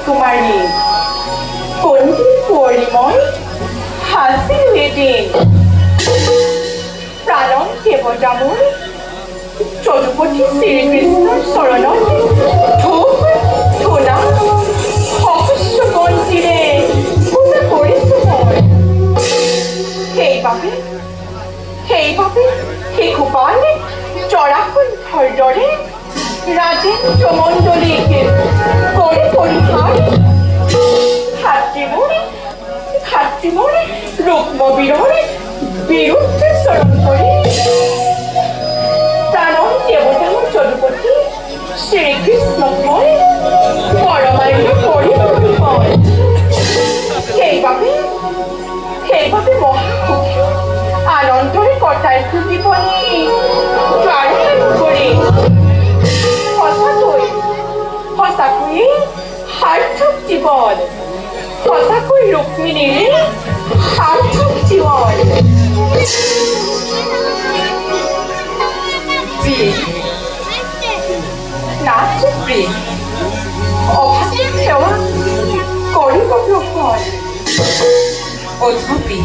Kumari, Kundi Purimoy, Hasi Wedding, Pranon Kevodamur, Chodupoti Sri Krishna Soronoti, Thuk, Thuna, Hokusho Kontire, Kusa Korisumor. Hey Papi, Hey Kupale, Chorakun Hordore, Rajen Chomondolike, Kore Porihar, Hattimore, Rukmobirore, Biruthe Soronkore, Pranon Devotamur Chodupoti, Shri Krishna Kore, Paramayo Kore Porihar. Hey Papi Mohakukhi, Anantore Kotai Sudiponi, Jwaran Kore. Hosakui, Heart of Jibon. Hosakui Rukmini, Heart of Jibon. Free. Not free. Oh, Hewa, calling of your phone. Oh, happy.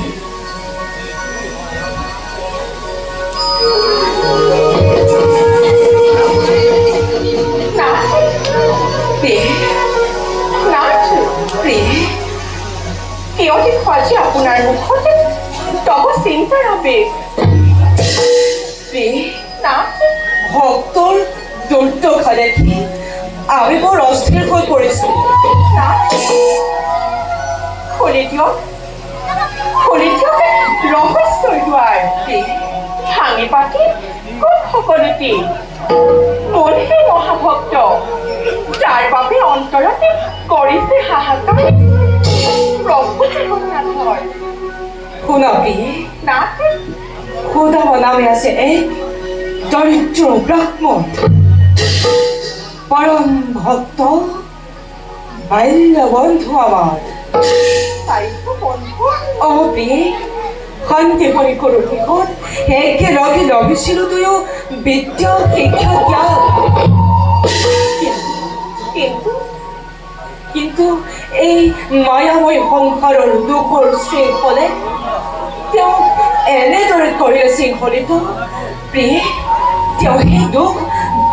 কেউটি খোঁজে আপনার মুখতে তব চিন্তার হবে না ভক্তর দুর্দশা দেখি আমি বড় অস্থির হয়ে পড়েছি না খুলে দিও রহস্যই দুয়ার ভাঙি পাতি খুব সকলতি কোন সেই মহাভক্ত যার বাবে অন্তরতে কৰিছে হাহাকাৰ প্ৰভু জগন্নাথৰ শুনাবি না খোদা নামে আছে এক দৰিদ্ৰ ব্ৰাহ্মণ পৰম ভক্ত বাল্য বন্ধু আমাৰ তাই তো বন্ধু অপি শান্তি পৰিকৰৰ শেষত একেলগে লভিছিলো দুয়ো বিদ্যা শিক্ষা জ্ঞান কিন্তু এই মায়াময় সংসাৰৰ দুখৰ শৃংখলে তেওঁ এনেদৰে কৰিলে শৃংখলিত প্ৰিয়ে তেওঁ সেই দুখ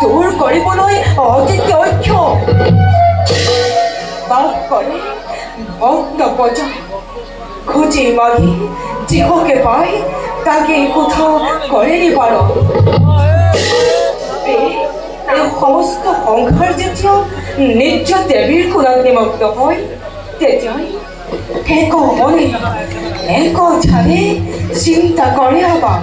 দূৰ কৰিবলৈ অতিকে অক্ষম বাস কৰে ভক্ত পজা খুঁজি মাগি যিহকে পায় তাকে কোথাও কৰেনি পাৰো এই সমস্ত সংসাৰ যেতিয়া নিজ দেৱীৰ কোণত নিমগ্ন হয় তেতিয়াই এক মনে এক ঝালে চিন্তা কৰে আবাৰ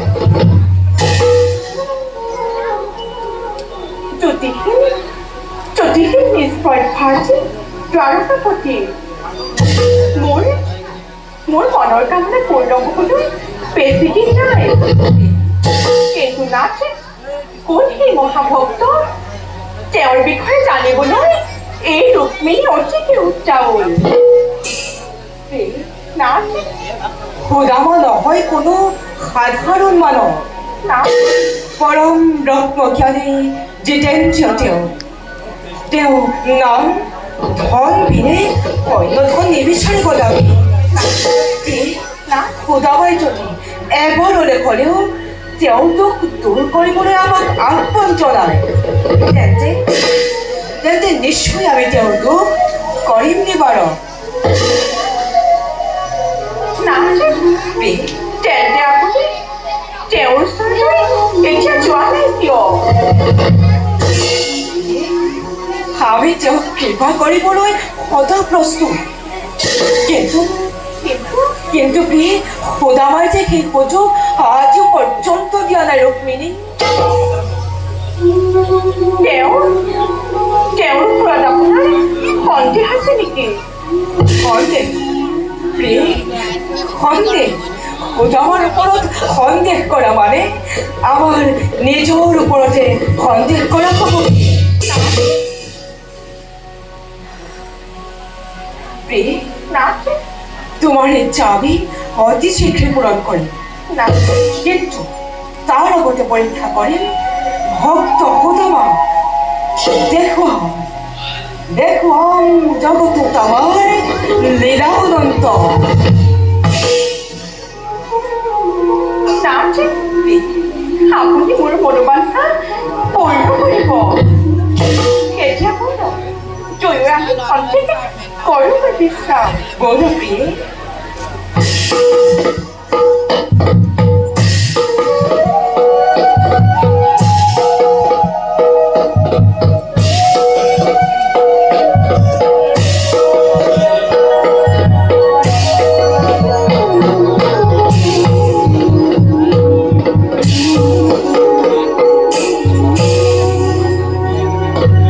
যদিহে নিষ্পয় ভাৰ্জি দ্বাৰকাপতি মোৰ মনৰ কামনা পূৰ্ণ হ'বলৈ বেছি দিন নাই কিন্তু নাথ কোন সেই মহাভক্ত তেওঁৰ বিষয়ে জানিবলৈ এই ৰুক্মিণী অতিকে উত্তাউল নাচে সুদামা নহয় কোনো সাধাৰণ মানৱ না পৰম ব্ৰহ্মজ্ঞানী জিতেন্দ্ৰ তেওঁ নাম ধন বিনে অন্য ধন নিবিচাৰে গদাবী না সুদামাই যদি এবাৰলৈ হ'লেও তেওঁক দূৰ কৰিবলৈ আমাক আহ্বান জনায় তেন্তে তেন্তে নিশ্চয় আমি তেওঁৰ দুখ কৰিম নিবাৰণ নাচে তেন্তে আপুনি তেওঁৰ ওচৰলৈ এতিয়া যোৱা নাই কিয় আমি তেওঁক কৃপা কৰিবলৈ সদা প্ৰস্তুত কিন্তু কিন্তু কিন্তু প্ৰিয়ে সুদামাই যে সেই সুযোগ আজিও পৰ্যন্ত দিয়া নাই ৰুক্মিণী তেওঁৰ ওপৰত আপোনাৰ সন্দেহ আছে নেকি সন্দেহ প্ৰিয়ে সন্দেহ সুদামাৰ ওপৰত সন্দেহ কৰা মানে আমাৰ নিজৰ ওপৰতে সন্দেহ কৰা হ'ব প্ৰিয়ে নাচে তোমাৰ ইচ্ছা আমি অতি শীঘ্ৰে পূৰণ কৰিম নাচে কিন্তু তাৰ আগতে পৰীক্ষা কৰিম ভক্ত সুদামা দেখুৱাম জগতত আমাৰ লীলা অনন্ত নাচে আপুনি মোৰ মনোবাঞ্ছা পূৰ্ণ কৰিব এতিয়া কওক জয়ৰামে সন্তেকে কৰোঁ বিশ্বাস গৌৰপ্ৰিয়ে